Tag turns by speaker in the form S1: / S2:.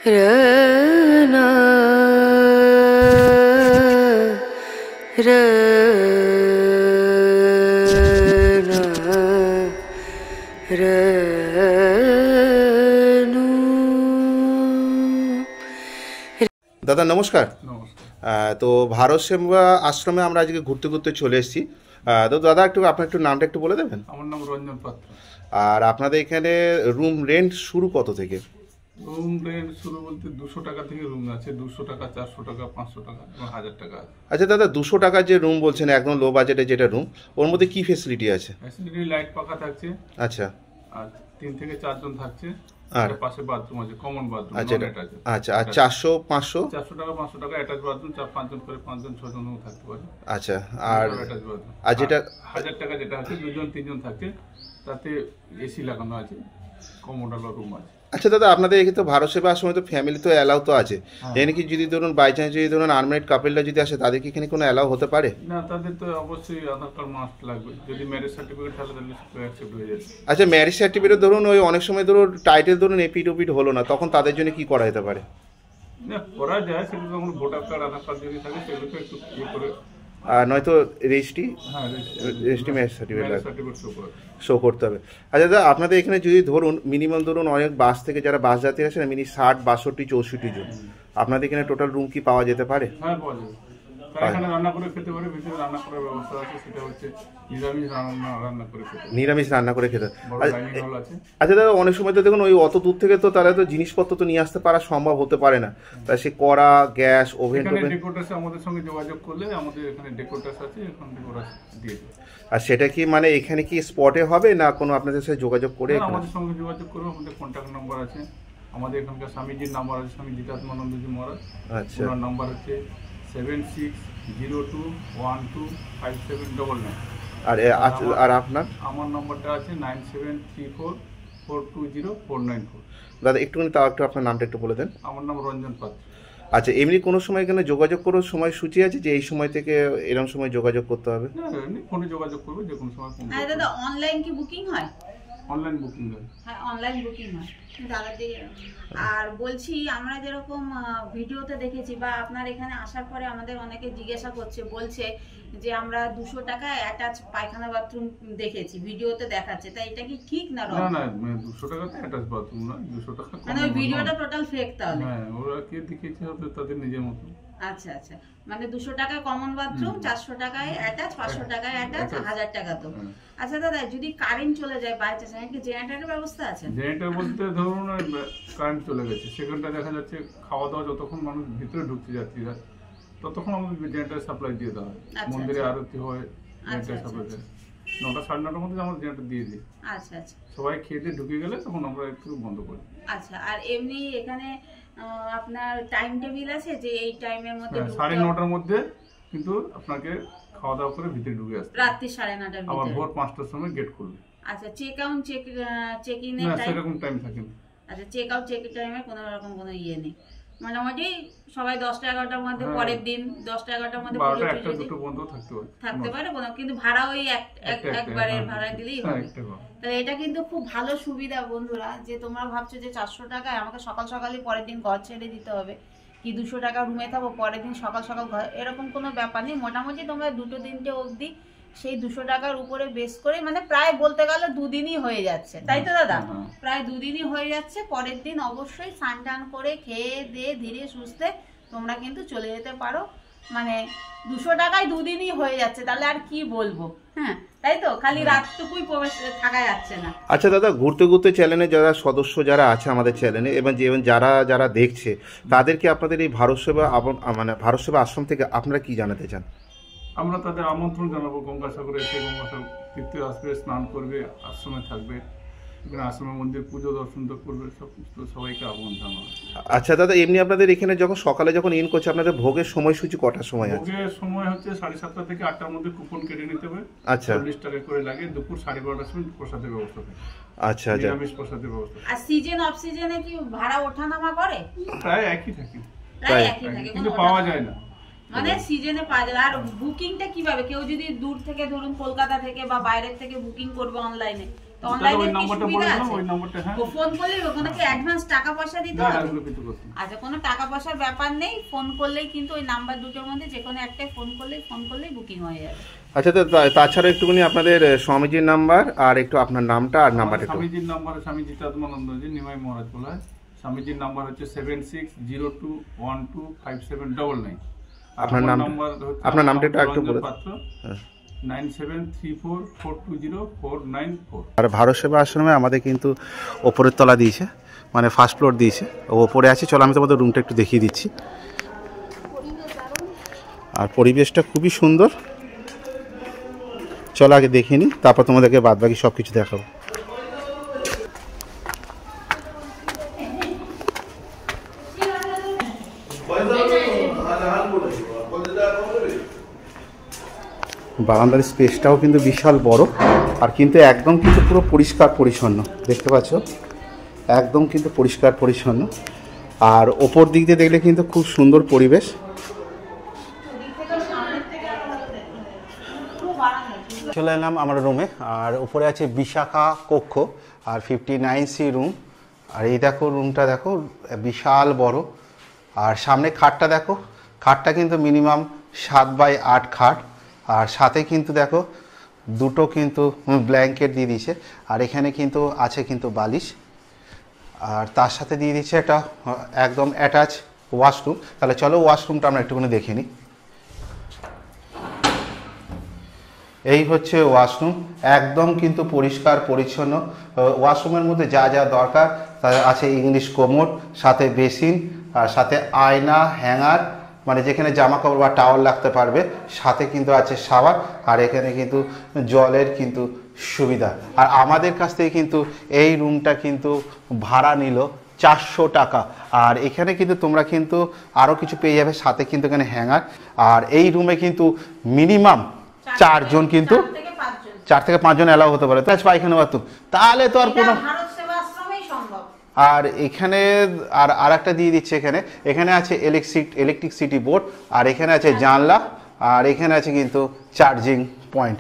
S1: रना रना रनु।
S2: দাদা নমস্কার।
S3: নমস্কার।
S2: তো ভারত সেবা আশ্রমে আমরা আজকে ঘুরতে ঘুরতে চলে এসেছি। তো দাদা আপনার একটু নামটা একটু বলে দেবেন?
S3: আমার নাম রঞ্জন পাত্র।
S2: আর আপনাদের এখানে রুম রেন্ট শুরু কত থেকে?
S3: রুম রেন্ট শুরু বলতে 200 টাকা থেকে রুম আছে, 200 টাকা, 400 টাকা, 500 টাকা এবং 1000 টাকা আছে।
S2: আচ্ছা দাদা, 200 টাকার যে রুম বলছেন একদম লো বাজেটে যেটা রুম, ওর মধ্যে কি ফেসিলিটি আছে?
S3: ফ্যাসিলিটি লাইট পাখা থাকছে,
S2: আচ্ছা,
S3: আর 3 থেকে 4 জন থাকছে,
S2: আর
S3: পাশে বাথরুম আছে, কমন বাথরুম।
S2: আচ্ছা
S3: আছে।
S2: আচ্ছা, আর 400 500
S3: 400 টাকা, 500 টাকা অ্যাটাচ বাথরুম, 4-5 জন করে 5 জন 6 জনও থাকতে পারে।
S2: আচ্ছা, আর
S3: অ্যাটাচ বাথরুম।
S2: আর যেটা
S3: 1000 টাকা যেটা আছে 2 জন 3 জন থাকছে, তাতে এসি লাগানো আছে, কমোডাল রুম আছে।
S2: আচ্ছা দাদা, আপনাদের এখানে তো ভারত সেবা আশ্রমে তো ফ্যামিলি তো অ্যালাউ তো আছে, এখানে কি যদি ধরুন বাই চান্স যদি ধরুন আনম্যারিড কাপলরা যদি আসে, তাদের কি এখানে কোনো অ্যালাউ হতে পারে?
S3: না, তাদের তো অবশ্যই আধার কার্ড মাস্ট লাগবে। যদি ম্যারেজ সার্টিফিকেট থাকে তাহলে সেটা অ্যাকসেপ্ট হয়ে যাবে।
S2: আচ্ছা, ম্যারেজ সার্টিফিকেট ধরুন ওই অনেক সময় ধরুন টাইটেল ধরুন এপিড ওপিড হলো না, তখন তাদের জন্য কি করা যেতে পারে?
S3: না, করা যায়, সেটা তখন ভোটার কার্ড, আধার কার্ড যদি থাকে সেগুলোকে একটু ইয়ে করে,
S2: আর নয়তো রেজিস্ট্রি
S3: হ্যাঁ,
S2: ম্যারেজ সার্টিফিকেট
S3: সার্টিফিকেট শো করে
S2: শো করতে হবে। আচ্ছা দাদা, আপনাদের এখানে যদি ধরুন মিনিমাম ধরুন অনেক বাস থেকে যারা বাস যাত্রী আছে না, 60 62 64 জন, আপনাদের এখানে টোটাল রুম কি পাওয়া যেতে পারে?
S3: হ্যাঁ, পাওয়া যাবে। তারা এখানে রান্না করে খেতে পারে, ভিতরে রান্না করার ব্যবস্থা আছে, সেটা হচ্ছে নিরামিষ রান্না করে খেতে পারে।
S2: নিরামিষ রান্না করে খেতে।
S3: বড় ডাইনিং হল আছে।
S2: আচ্ছা দাদা, অনেক সময় তো দেখুন ওই অত দূর থেকে তো তারা তো জিনিসপত্র তো নিয়ে আসতে পারা সম্ভব হতে পারে না, তা সে কড়া, গ্যাস, ওভেন
S3: এখানে
S2: টোভেন,
S3: ডেকোরেটার আমাদের সঙ্গে যোগাযোগ করলে আমাদের এখানে ডেকোরেটার আছে, এখান থেকে ওরা দিয়ে দেবে।
S2: আর সেটা কি মানে এখানে কি স্পটে হবে না কোনো আপনাদের সাথে যোগাযোগ করে?
S3: আমাদের সঙ্গে যোগাযোগ করবে, আমাদের কন্ট্যাক্ট নাম্বার আছে, আমাদের এখানকার স্বামীজির নাম্বার আছে, স্বামী জিতাত্মানন্দজি মহারাজ।
S2: আচ্ছা,
S3: ওনার নাম্বার হচ্ছে 7602125799।
S2: আর আপনার?
S3: আমার নাম্বারটা আছে 9734420494।
S2: দাদা একটুখানি তাও একটু আপনার নামটা একটু বলে দেন।
S3: আমার নাম রঞ্জন পাত্র।
S2: আচ্ছা, এমনি কোনো সময় এখানে যোগাযোগ করার সময় সূচি আছে যে এই সময় থেকে এরকম সময় যোগাযোগ করতে হবে?
S3: না, এমনি ফোনে যোগাযোগ করবে, যে কোনো সময় ফোন করবে।
S4: দাদা অনলাইন কি বুকিং হয়?
S3: অনলাইন বুকিং হয়।
S4: হ্যাঁ, অনলাইন বুকিং হয় দাদা দিয়ে। আর বলছি, আমরা যেরকম ভিডিওতে দেখেছি বা আপনার এখানে আসার পরে আমাদের অনেকে জিজ্ঞাসা করছে, বলছে যে আমরা 200 টাকা অ্যাটাচ পায়খানা বাথরুম দেখেছি, ভিডিওতে দেখাচ্ছে, তাই এটা কি ঠিক না রং?
S3: না, 200 টাকাতে অ্যাটাচ বাথরুম না, 200 টাকা
S4: মানে ওই ভিডিওটা টোটাল ফেক তাহলে?
S3: হ্যাঁ, ওরা কে দেখিয়েছে হবে তাদের নিজের মতো।
S4: আচ্ছা আচ্ছা, মানে 200 টাকায় কমন বাথরুম, 400 টাকায় অ্যাটাচ, 500 টাকায় অ্যাটাচ, 1000 টাকা তো। আচ্ছা দাদা, যদি কারেন্ট চলে যায় বাই চান্স, কি জেনারেটরের ব্যবস্থা আছে?
S3: জেনারেটর বলতে ধরুন কারেন্ট চলে গেছে, সেখানটা দেখা যাচ্ছে খাওয়া দাওয়া যতক্ষণ মানুষ ভিতরে ঢুকতে যাত্রীরা, ততক্ষণ আমাদের জেনারেটর সাপ্লাই দিয়ে দেওয়া হয়। মন্দিরে আরতি হয়, জেনারেটর সাপ্লাই দেয় 9টা 9:30টার মধ্যে আমরা জেনারেটর দিয়ে দিই।
S4: আচ্ছা আচ্ছা,
S3: সবাই খেয়ে দিয়ে ঢুকে গেলে তখন আমরা একটু বন্ধ করি।
S4: আচ্ছা, আর এমনি এখানে আপনার টাইম টেবিল আছে যে এই টাইমের মধ্যে?
S3: 9:30টার মধ্যে কিন্তু আপনাকে খাওয়া দাওয়া করে ভিতরে ঢুকে আসতে,
S4: রাত্রি 9:30টার
S3: আবার
S4: ভিতরে?
S3: ভোর 5টার সময় গেট খুলবে।
S4: আচ্ছা, চেক আউট চেক ইন এর
S3: না,
S4: টাইম?
S3: সেরকম টাইম থাকে না।
S4: আচ্ছা, চেক আউট চেক ইন টাইমে কোনো রকম কোনো ইয়ে নেই, মোটামুটি সবাই 10টা 11টার মধ্যে, পরের দিন 10টা 11টার মধ্যে
S3: 12টা 1টা 2টো বন্ধ থাকতে
S4: পারে কোনো, কিন্তু ভাড়া ওই একবারের ভাড়া দিলেই হবে। তাহলে এটা কিন্তু খুব ভালো সুবিধা বন্ধুরা, যে তোমরা ভাবছো যে 400 টাকায় আমাকে সকাল সকালই পরের দিন ঘর ছেড়ে দিতে হবে, কি 200 টাকা রুমে থাকবো, পরের দিন সকাল সকাল ঘর, এরকম কোনো ব্যাপার নেই। মোটামুটি তোমরা 2টো 3টে অবধি সেই 200 টাকার উপরে বেস করে, মানে প্রায় বলতে গেলে 2 দিনই হয়ে যাচ্ছে, তাই তো দাদা? প্রায় 2 দিনই হয়ে যাচ্ছে। পরের দিন অবশ্যই স্নান টান করে খেয়ে দিয়ে ধীরে সুস্থে তোমরা কিন্তু চলে যেতে পারো, মানে 200 টাকায় 2 দিনই হয়ে যাচ্ছে, তাহলে আর কি বলবো। হ্যাঁ, তাই তো, খালি রাতটুকুই প্রবেশ থাকা যাচ্ছে না।
S2: আচ্ছা দাদা, ঘুরতে ঘুরতে চ্যানেলে যারা সদস্য যারা আছে আমাদের চ্যানেলে, এবং যারা দেখছে, তাদেরকে আপনাদের এই ভারত সেবা আশ্রম থেকে আপনারা কি জানাতে চান?
S3: আমরা তাদের আমন্ত্রণ জানাবো, গঙ্গাসাগরে এসে গঙ্গাসাগর তীর্থে আসবে, স্নান করবে, আশ্রমে থাকবে, এখানে আশ্রমে মন্দির পুজো দর্শন করবে, সবাইকে আহ্বান জানাবো।
S2: আচ্ছা দাদা, এমনি আপনাদের এখানে সকালে যখন ইন করছে, আপনাদের ভোগের সময়সূচি কটার সময় আছে?
S3: ভোগের সময় হচ্ছে 7:30 থেকে 8টার মধ্যে কুপন কেটে নিতে হবে।
S2: আচ্ছা,
S3: 40 টাকা করে লাগে। দুপুর 12:30টার সময় প্রসাদের ব্যবস্থা থাকে।
S2: আচ্ছা আচ্ছা,
S3: নিরামিষ প্রসাদের ব্যবস্থা।
S4: আর সিজন অফ সিজনে কি ভাড়া ওঠানামা করে?
S3: প্রায় একই থাকে, কিন্তু
S4: কোনো
S3: পাওয়া যায় না,
S4: মানে সিজনে পাওয়া যায়। আর বুকিংটা কিভাবে? কেউ যদি দূর থেকে, ধরুন কলকাতা থেকে বা বাইরের থেকে বুকিং করবে অনলাইনে, অনলাইনে
S3: ওই
S4: কি
S3: নাম্বারটা
S4: সুবিধা
S3: বলে দিলাম,
S4: আছে?
S3: ওই নাম্বারটা হ্যাঁ।
S4: ও ফোন করলেই ওখানে কি অ্যাডভান্স টাকা পয়সা দিতে
S3: না,
S4: হবে?
S3: এগুলো কিছু করতে হবে না।
S4: আচ্ছা, কোনো টাকা পয়সার ব্যাপার নেই, ফোন করলেই কিন্তু ওই নাম্বার দুটোর মধ্যে যে কোনো একটাই ফোন করলেই বুকিং হয়ে যাবে।
S2: আচ্ছা, তো তাছাড়া একটুখানি আপনাদের স্বামীজির নাম্বার আর একটু আপনার নামটা আর নাম্বার একটু।
S3: স্বামীজির নাম্বার স্বামী জিতাত্মানন্দজি, নিমাই মহারাজ বলায়। স্বামীজির নাম্বার হচ্ছে 7602125799।
S2: আপনার নাম, আপনার নামটা একটু বলে।
S3: 9734420494।
S2: আর ভারত সেবা আশ্রমে আমাদের কিন্তু ওপরের তলা দিয়েছে, মানে ফার্স্ট ফ্লোর দিয়েছে, ওপরে আছে। চলো আমি তোমাদের রুমটা একটু দেখিয়ে দিচ্ছি। আর পরিবেশটা খুবই সুন্দর। চলো আগে দেখিয়ে নিই, তারপর তোমাদেরকে বাদবাকি সব কিছু দেখাবো। বারান্দার স্পেসটাও কিন্তু বিশাল বড়, আর কিন্তু একদম কিন্তু পুরো পরিষ্কার পরিচ্ছন্ন, দেখতে পাচ্ছ, একদম কিন্তু পরিষ্কার পরিচ্ছন্ন। আর ওপর দিক দিয়ে দেখলে কিন্তু খুব সুন্দর পরিবেশ। চলে এলাম আমার রুমে, আর উপরে আছে বিশাখা কক্ষ আর 59C রুম। আর এই দেখো রুমটা দেখো, বিশাল বড়। আর সামনে খাটটা দেখো, খাটটা কিন্তু মিনিমাম 7x8 খাট। আর সাথে কিন্তু দেখো দুটো কিন্তু ব্ল্যাঙ্কেট দিয়ে দিয়েছে। আর এখানে কিন্তু আছে কিন্তু বালিশ, আর তার সাথে দিয়ে দিচ্ছে একটা একদম অ্যাটাচ ওয়াশরুম। তাহলে চলো ওয়াশরুমটা আমরা একটুখানি দেখে নিই। এই হচ্ছে ওয়াশরুম, একদম কিন্তু পরিষ্কার পরিচ্ছন্ন। ওয়াশরুমের মধ্যে যা যা দরকার তা আছে, ইংলিশ কোমোড, সাথে বেসিন, আর সাথে আয়না, হ্যাঙ্গার, মানে যেখানে জামা কাপড় বা টাওয়াল রাখতে পারবে, সাথে কিন্তু আছে শাওয়ার। আর এখানে কিন্তু জলের কিন্তু সুবিধা। আর আমাদের কাছ থেকে কিন্তু এই রুমটা কিন্তু ভাড়া নিল 400 টাকা। আর এখানে কিন্তু তোমরা কিন্তু আরও কিছু পেয়ে যাবে, সাথে কিন্তু এখানে হ্যাঙ্গার। আর এই রুমে কিন্তু মিনিমাম 4 জন কিন্তু 4 থেকে 5 জন অ্যালাউ হতে পারে। তাই পায়খানা বাথরুম, তাহলে তো আর কোনো। আর এখানে আর একটা দিয়ে দিচ্ছে, এখানে আছে ইলেকট্রিসিটি বোর্ড, আর এখানে আছে জানলা, আর এখানে আছে কিন্তু চার্জিং পয়েন্ট।